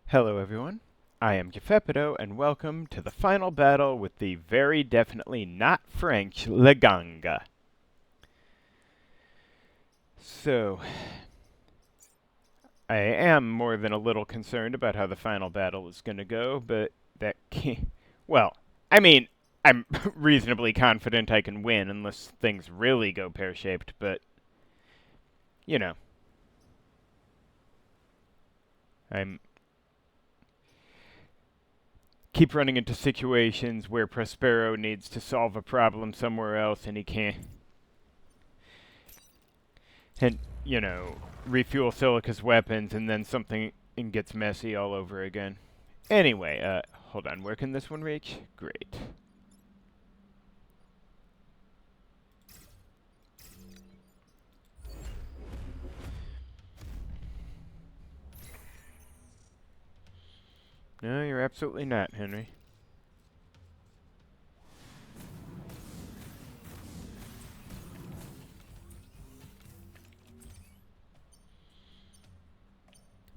Hello everyone, I am Gefepido, and welcome to the final battle with the very definitely not French Leganga. So, I am more than a little concerned about how the final battle is going to go, but that can't... Well, I mean, I'm reasonably confident I can win unless things really go pear-shaped, but, you know, I'm keep running into situations where Prospero needs to solve a problem somewhere else and he can't. And, you know, refuel Silica's weapons and then something gets messy all over again. Anyway, hold on, where can this one reach? Great. No, you're absolutely not, Henry.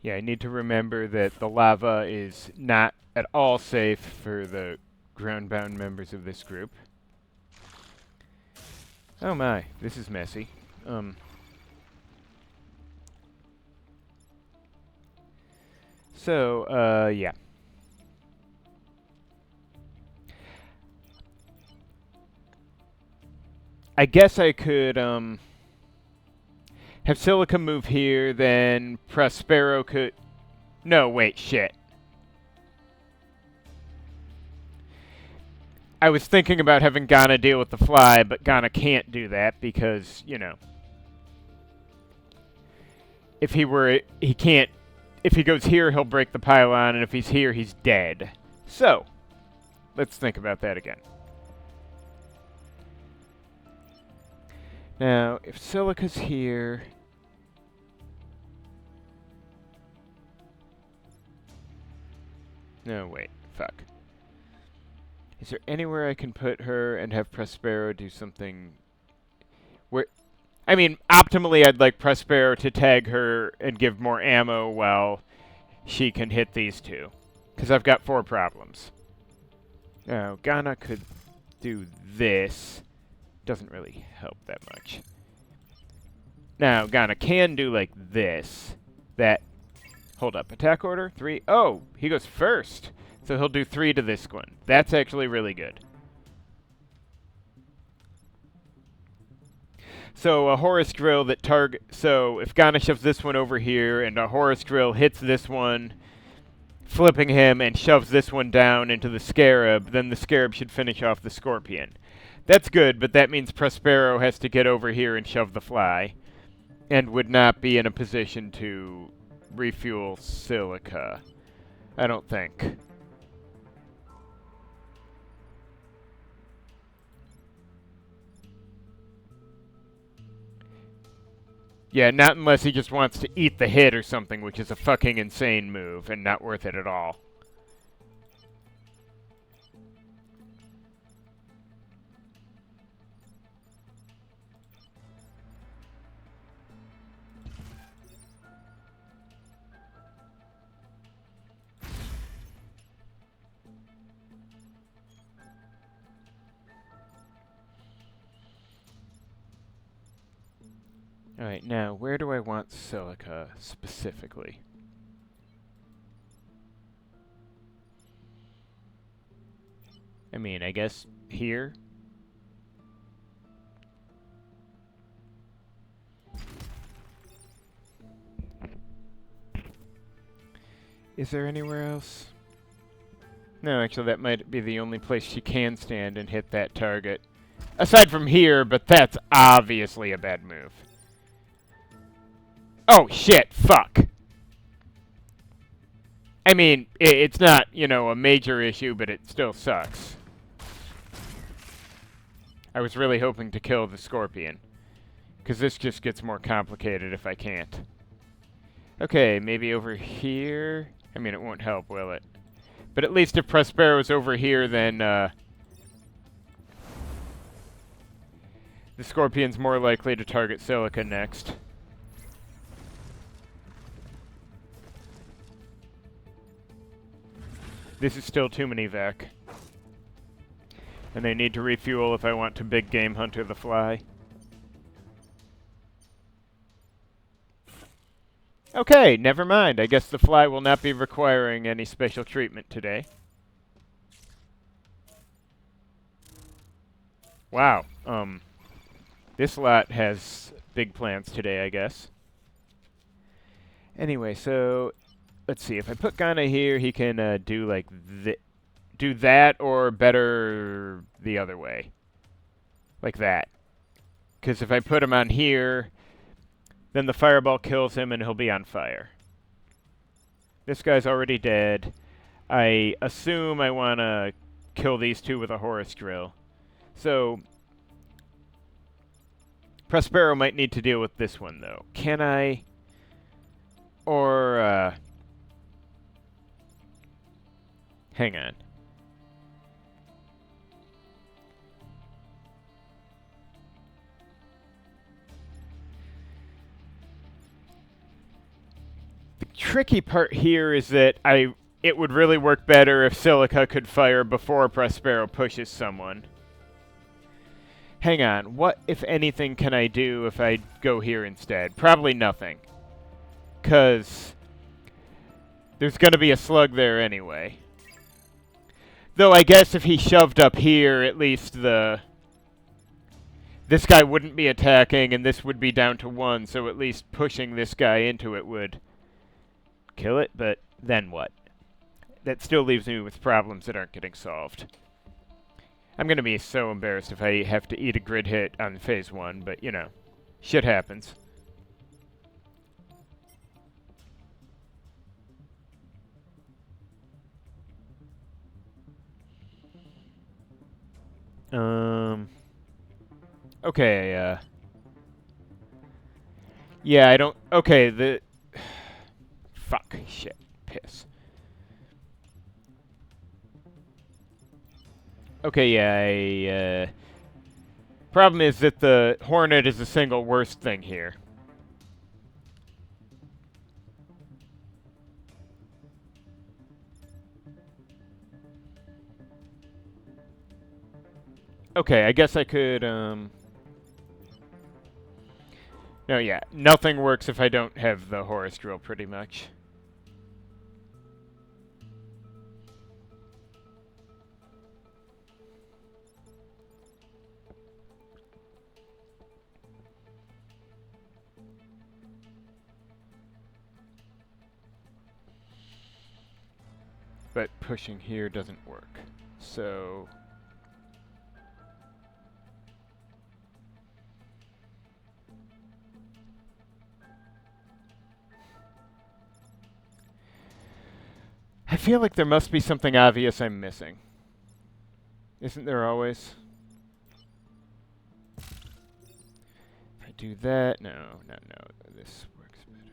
Yeah, I need to remember that the lava is not at all safe for the ground-bound members of this group. Oh my, this is messy. Yeah. I guess I could, have Silica move here, then Prospero could... No, wait, shit. I was thinking about having Ghana deal with the fly, but Ghana can't do that because, you know... If he can't... If he goes here, he'll break the pylon, and if he's here, he's dead. So, let's think about that again. Now, if Silica's here... No, wait. Fuck. Is there anywhere I can put her and have Prospero do something... Where... I mean, optimally, I'd like Prospero to tag her and give more ammo while she can hit these two. Because I've got 4 problems. Now, Ghana could do this. Doesn't really help that much. Now, Ghana can do like this. That... Hold up. Attack order? 3. Oh, he goes first. So he'll do 3 to this one. That's actually really good. So a Horus Drill that target... So if Ghana shoves this one over here and a Horus Drill hits this one, flipping him and shoves this one down into the Scarab, then the Scarab should finish off the Scorpion. That's good, but that means Prospero has to get over here and shove the fly, and would not be in a position to refuel Silica. I don't think. Yeah, not unless he just wants to eat the hit or something, which is a fucking insane move and not worth it at all. Alright, now, where do I want Silica specifically? I mean, I guess here? Is there anywhere else? No, actually, that might be the only place she can stand and hit that target. Aside from here, but that's obviously a bad move. Oh, shit, fuck. I mean, it's not, you know, a major issue, but it still sucks. I was really hoping to kill the Scorpion, because this just gets more complicated if I can't. Okay, maybe over here? I mean, it won't help, will it? But at least if Prospero's over here, then, the Scorpion's more likely to target Silica next. This is still too many Vec. And I need to refuel if I want to big game hunter the fly. Okay, never mind. I guess the fly will not be requiring any special treatment today. Wow. This lot has big plans today, I guess. Anyway, so let's see. If I put Ghana here, he can do like do that, or better the other way, like that. Because if I put him on here, then the fireball kills him and he'll be on fire. This guy's already dead. I assume I want to kill these two with a Horus drill. So Prospero might need to deal with this one, though. Can I? Or, hang on. The tricky part here is that it would really work better if Silica could fire before Prospero pushes someone. Hang on, what, if anything, can I do if I go here instead? Probably nothing. Because there's going to be a slug there anyway. Though I guess if he shoved up here, at least this guy wouldn't be attacking, and this would be down to 1, so at least pushing this guy into it would kill it, but then what? That still leaves me with problems that aren't getting solved. I'm going to be so embarrassed if I have to eat a grid hit on phase 1, but, you know, shit happens. Okay, yeah, I don't... Okay, fuck, shit, piss. Okay, yeah, problem is that the Hornet is the single worst thing here. Okay, I guess I could, No, yeah, nothing works if I don't have the Horus drill, pretty much. But pushing here doesn't work, so... I feel like there must be something obvious I'm missing. Isn't there always? If I do that... No, this works better.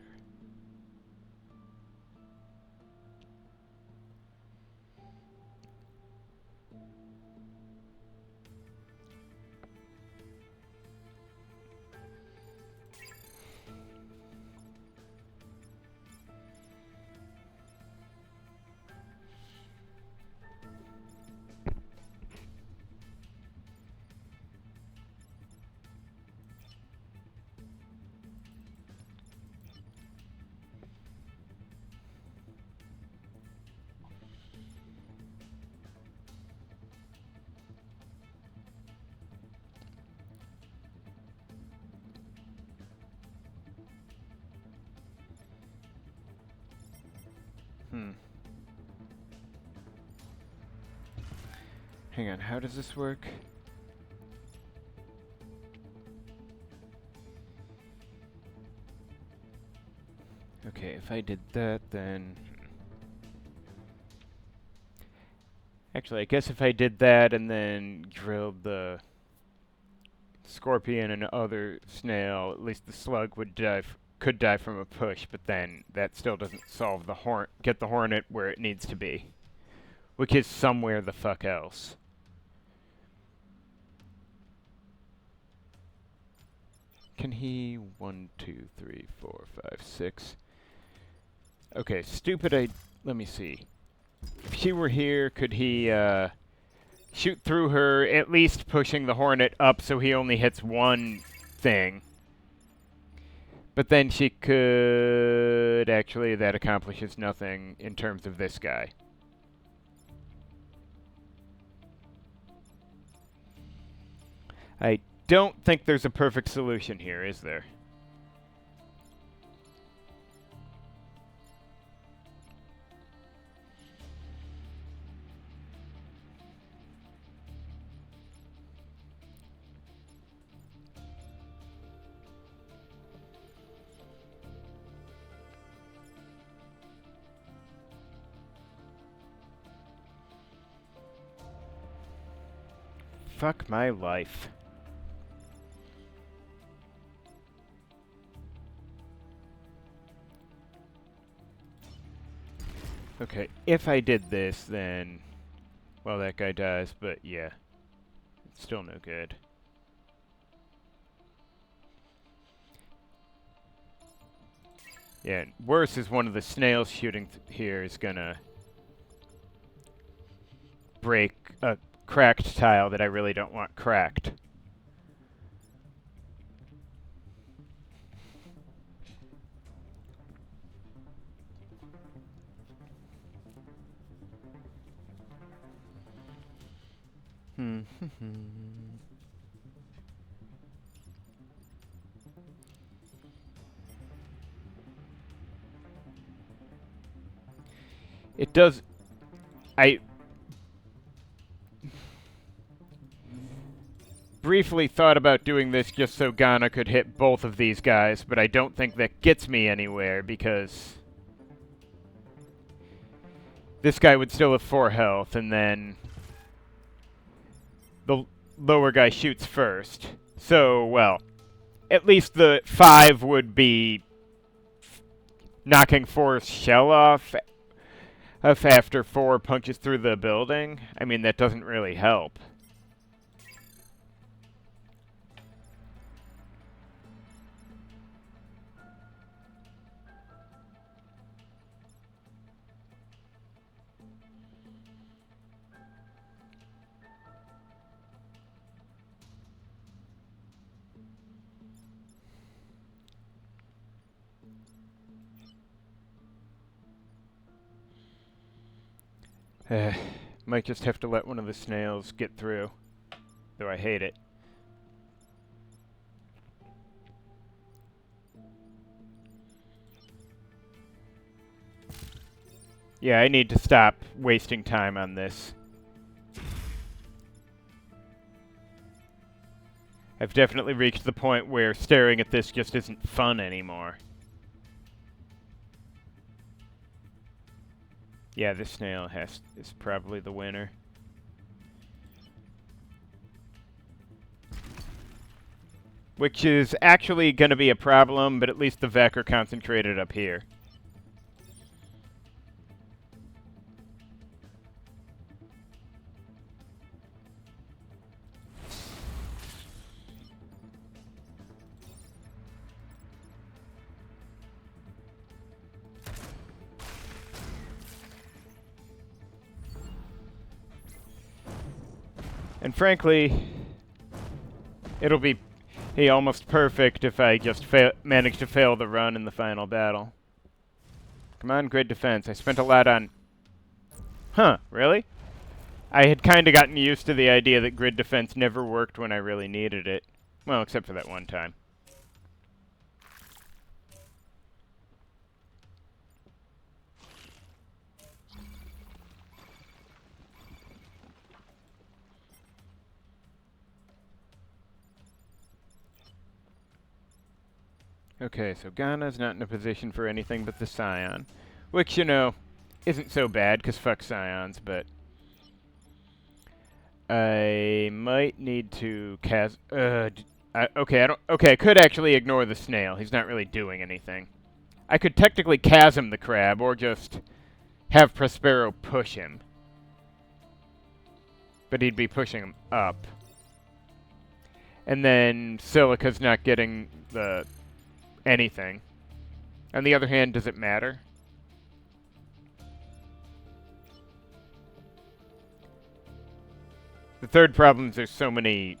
Hang on, how does this work? Okay, if I did that, then... Actually, I guess if I did that and then drilled the scorpion and other snail, at least the slug would could die from a push, but then that still doesn't solve the get the hornet where it needs to be, which is somewhere the fuck else. Can he 1, 2, 3, 4, 5, 6? Okay, stupid. Let me see. If she were here, could he shoot through her, at least pushing the Hornet up so he only hits one thing? But then she could... Actually, that accomplishes nothing in terms of this guy. I don't think there's a perfect solution here, is there? Fuck my life. Okay, if I did this, then... Well, that guy dies, but yeah. It's still no good. Yeah, worse is one of the snails shooting here is gonna break a cracked tile that I really don't want cracked. It does... I briefly thought about doing this just so Ghana could hit both of these guys, but I don't think that gets me anywhere because this guy would still have 4 health, and then the lower guy shoots first. So, well, at least the 5 would be knocking 4's shell off after 4 punches through the building. I mean, that doesn't really help. Might just have to let one of the snails get through, though I hate it. Yeah, I need to stop wasting time on this. I've definitely reached the point where staring at this just isn't fun anymore. Yeah, this snail is probably the winner. Which is actually going to be a problem, but at least the Vec are concentrated up here. And frankly, it'll be almost perfect if I just manage to fail the run in the final battle. Come on, grid defense. I spent a lot on... Huh, really? I had kind of gotten used to the idea that grid defense never worked when I really needed it. Well, except for that one time. Okay, so Ghana's not in a position for anything but the Scion. Which, you know, isn't so bad, because fuck Scions, but... I might need to cast... okay, I could actually ignore the snail. He's not really doing anything. I could technically chasm the crab, or just have Prospero push him. But he'd be pushing him up. And then Silica's not getting the... anything. On the other hand, does it matter? The third problem is there's so many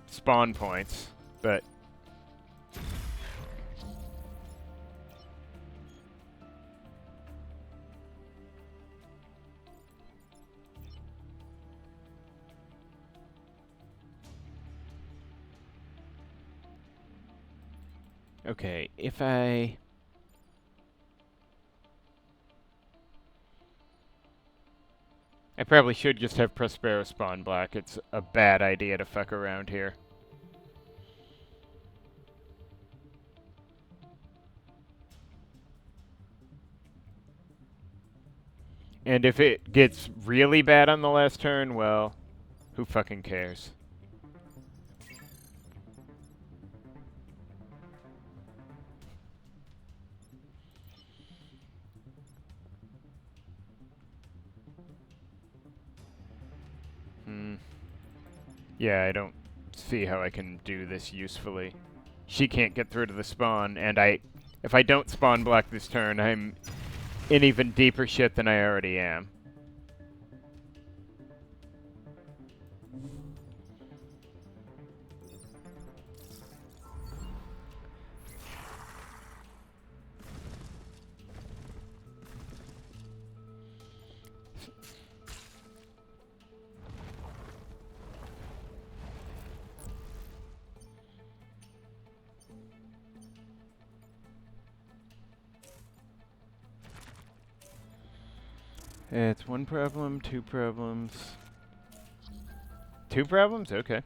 spawn points, but... Okay, if I probably should just have Prospero spawn black. It's a bad idea to fuck around here. And if it gets really bad on the last turn, well, who fucking cares? Yeah, I don't see how I can do this usefully. She can't get through to the spawn, and if I don't spawn block this turn, I'm in even deeper shit than I already am. It's one problem, two problems. Two problems? Okay.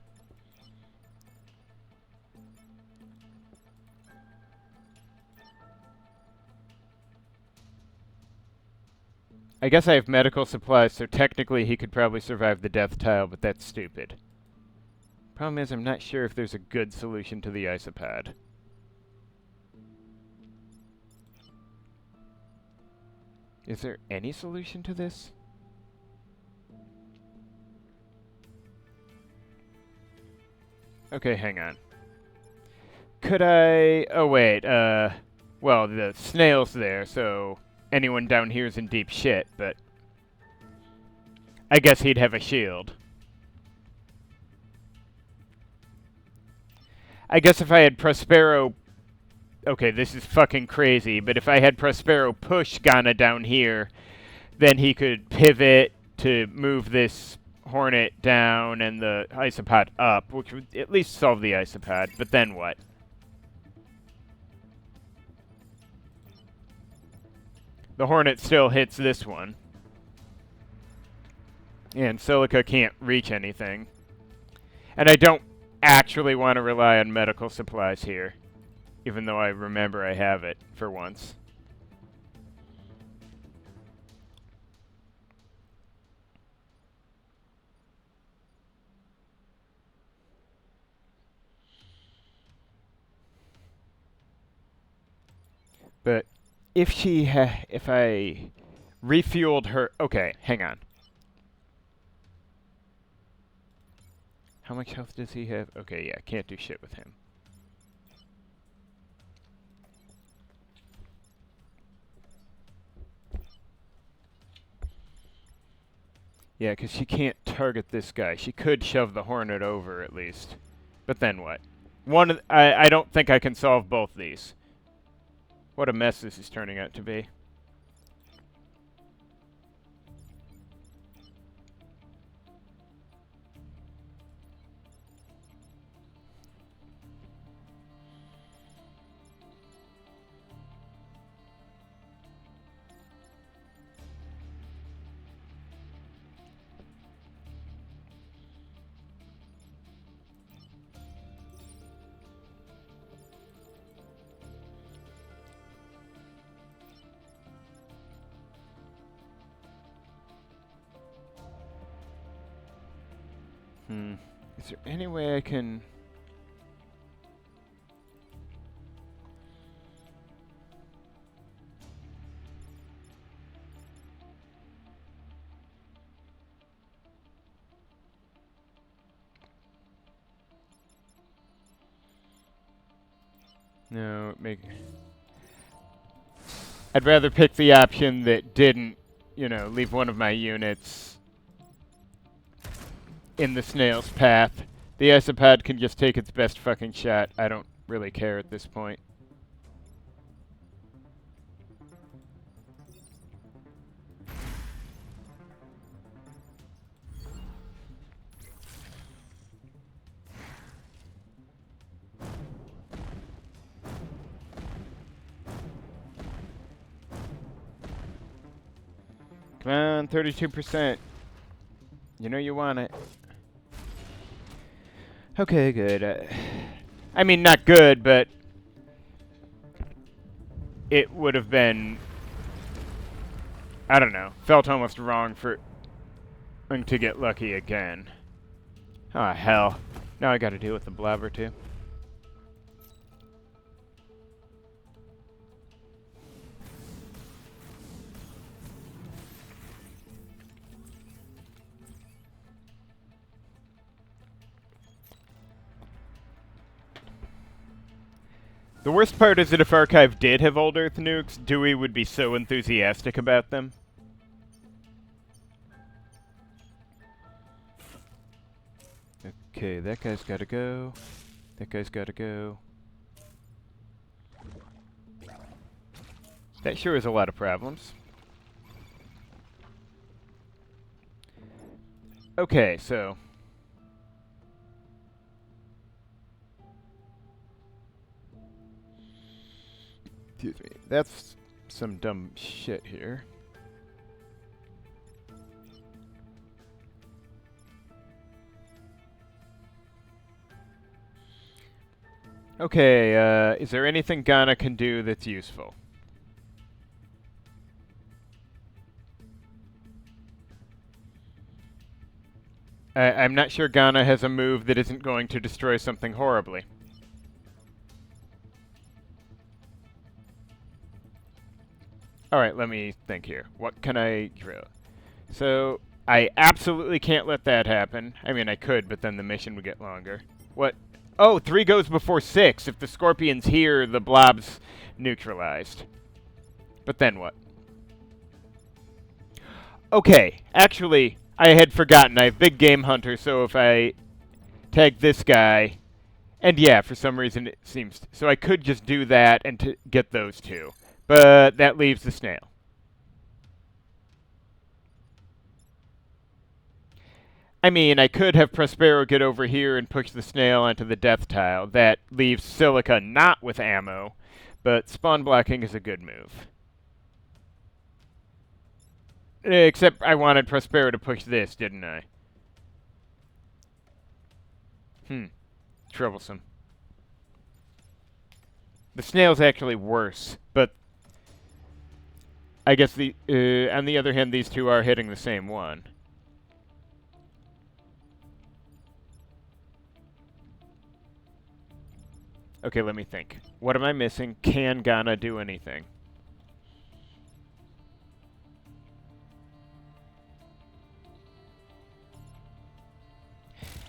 I guess I have medical supplies, so technically he could probably survive the death tile, but that's stupid. Problem is, I'm not sure if there's a good solution to the isopad. Is there any solution to this? Okay, hang on. Could I... Oh, wait, well, the snail's there, so anyone down here is in deep shit, but... I guess he'd have a shield. I guess if I had Prospero... Okay, this is fucking crazy, but if I had Prospero push Ghana down here, then he could pivot to move this Hornet down and the isopod up, which would at least solve the isopod, but then what? The Hornet still hits this one. And Silica can't reach anything. And I don't actually want to rely on medical supplies here, even though I remember I have it for once. But if if I refueled her... Okay, hang on. How much health does he have? Okay, yeah, can't do shit with him. Yeah, because she can't target this guy. She could shove the Hornet over, at least. But then what? I don't think I can solve both these. What a mess this is turning out to be. Is there any way I can... No, I'd rather pick the option that didn't, you know, leave one of my units in the snail's path. The isopod can just take its best fucking shot. I don't really care at this point. Come on, 32%. You know you want it. Okay, good. I mean, not good, but it would have been, I don't know, felt almost wrong for him to get lucky again. Oh, hell. Now I gotta deal with the blabber, too. The worst part is that if Archive did have Old Earth nukes, Dewey would be so enthusiastic about them. Okay, that guy's gotta go. That guy's gotta go. That sure is a lot of problems. Okay, so... Excuse me. That's some dumb shit here. Okay, is there anything Ghana can do that's useful? I'm not sure Ghana has a move that isn't going to destroy something horribly. Alright, let me think here. What can I drill? So, I absolutely can't let that happen. I mean, I could, but then the mission would get longer. What? Oh, 3 goes before 6. If the scorpion's here, the blob's neutralized. But then what? Okay, actually, I had forgotten. I have Big Game Hunter, so if I tag this guy... And yeah, for some reason it seems... So I could just do that and to get those 2. But that leaves the snail. I mean, I could have Prospero get over here and push the snail onto the death tile. That leaves Silica not with ammo, but spawn blocking is a good move. Except I wanted Prospero to push this, didn't I? Troublesome. The snail's actually worse, but I guess on the other hand, these 2 are hitting the same one. Okay, let me think. What am I missing? Can Ghana do anything?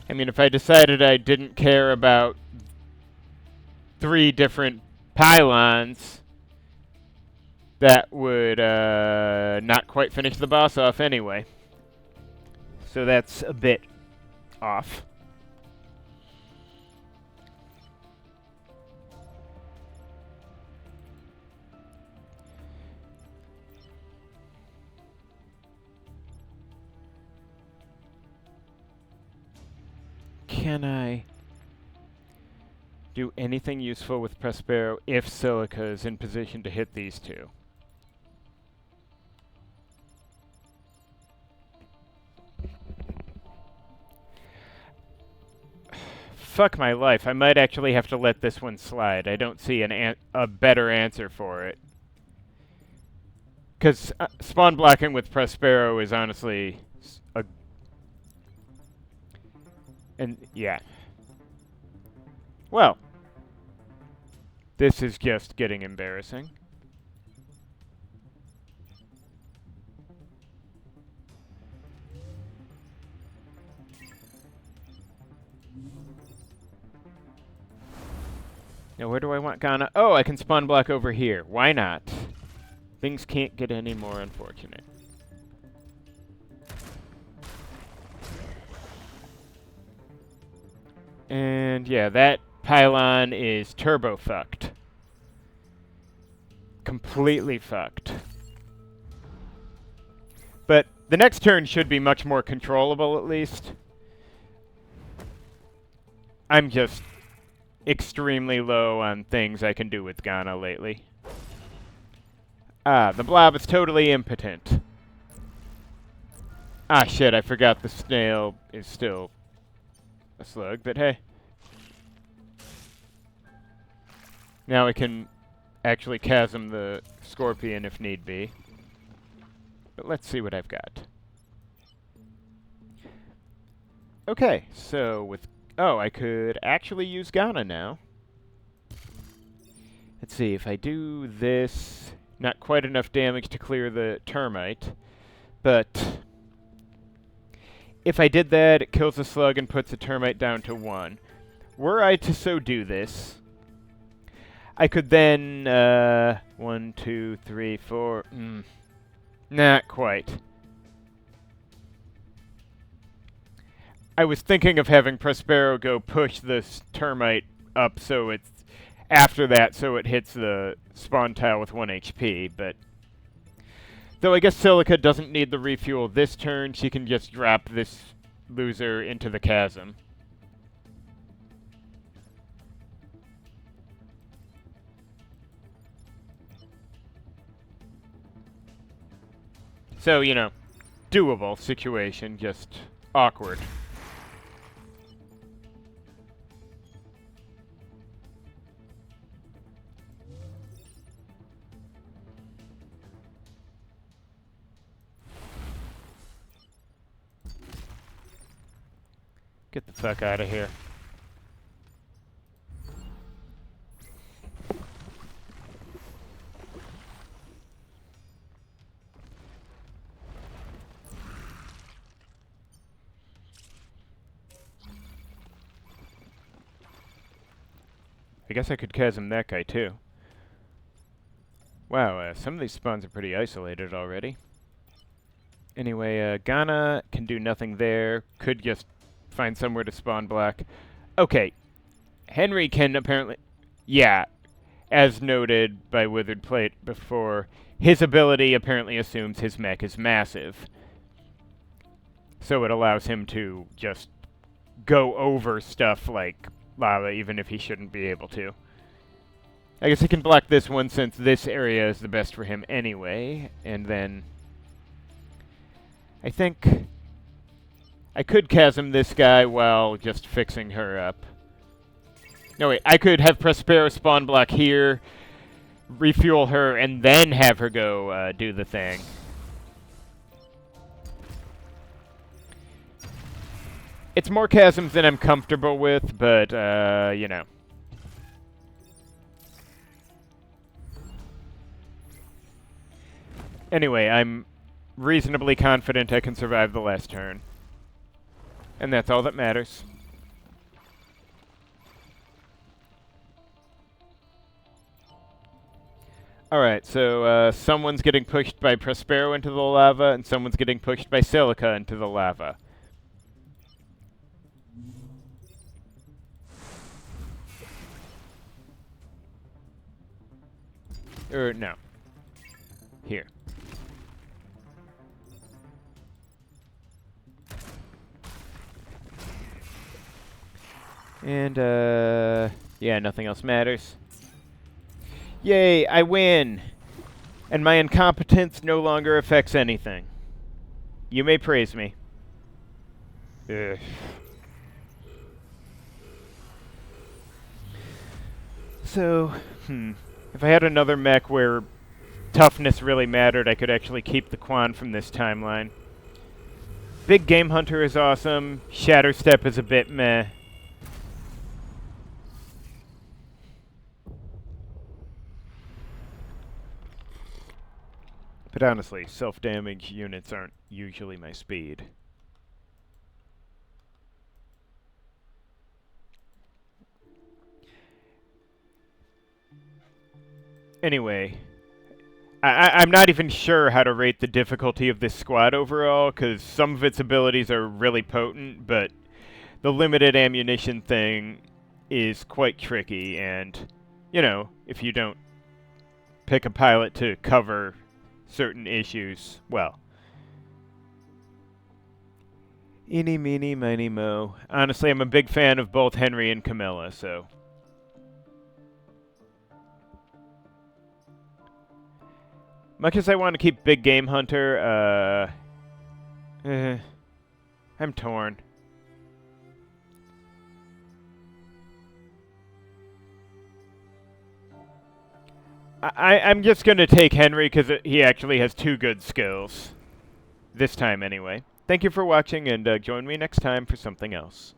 I mean, if I decided I didn't care about 3 different pylons, that would not quite finish the boss off anyway. So that's a bit off. Can I do anything useful with Prospero if Silica is in position to hit these 2? Fuck my life. I might actually have to let this one slide. I don't see a better answer for it. Because spawn blocking with Prospero is honestly a... And, yeah. Well. This is just getting embarrassing. Now, where do I want Ghana? Oh, I can spawn block over here. Why not? Things can't get any more unfortunate. yeah, that pylon is turbo fucked. Completely fucked. But the next turn should be much more controllable, at least. I'm just extremely low on things I can do with Ghana lately. Ah, the blob is totally impotent. Ah, shit, I forgot the snail is still a slug, but hey. Now I can actually chasm the scorpion if need be. But let's see what I've got. Okay, so with... Oh, I could actually use Ghana now. Let's see, if I do this... Not quite enough damage to clear the termite, but... If I did that, it kills the slug and puts the termite down to 1. Were I to so do this, I could then, 1, 2, 3, 4, not quite. I was thinking of having Prospero go push this termite up so it's, after that, so it hits the spawn tile with 1 HP, but... Though I guess Silica doesn't need the refuel this turn, she can just drop this loser into the chasm. So, you know, doable situation, just awkward. Get the fuck out of here. I guess I could chasm that guy too. Wow, some of these spawns are pretty isolated already. Anyway, Ghana can do nothing there. Could just find somewhere to spawn black. Okay, Henry can apparently... Yeah, as noted by WitheredPlate before, his ability apparently assumes his mech is massive. So it allows him to just go over stuff like lava, even if he shouldn't be able to. I guess he can block this one since this area is the best for him anyway, and then... I think I could chasm this guy while just fixing her up. No, wait, I could have Prospero spawn block here, refuel her, and then have her go do the thing. It's more chasms than I'm comfortable with, but, you know. Anyway, I'm reasonably confident I can survive the last turn. And that's all that matters. Alright, so someone's getting pushed by Prospero into the lava, and someone's getting pushed by Silica into the lava. No. Here. And, yeah, nothing else matters. Yay, I win! And my incompetence no longer affects anything. You may praise me. Ugh. So, if I had another mech where toughness really mattered, I could actually keep the Quan from this timeline. Big Game Hunter is awesome. Shatter Step is a bit meh. But honestly, self-damage units aren't usually my speed. Anyway, I'm not even sure how to rate the difficulty of this squad overall, because some of its abilities are really potent, but the limited ammunition thing is quite tricky, and, you know, if you don't pick a pilot to cover certain issues, well, eeny, meeny, miny, mo. Honestly, I'm a big fan of both Henry and Camilla, so. Much as I want to keep Big Game Hunter, I'm torn. I'm just going to take Henry because he actually has 2 good skills. This time, anyway. Thank you for watching, and join me next time for something else.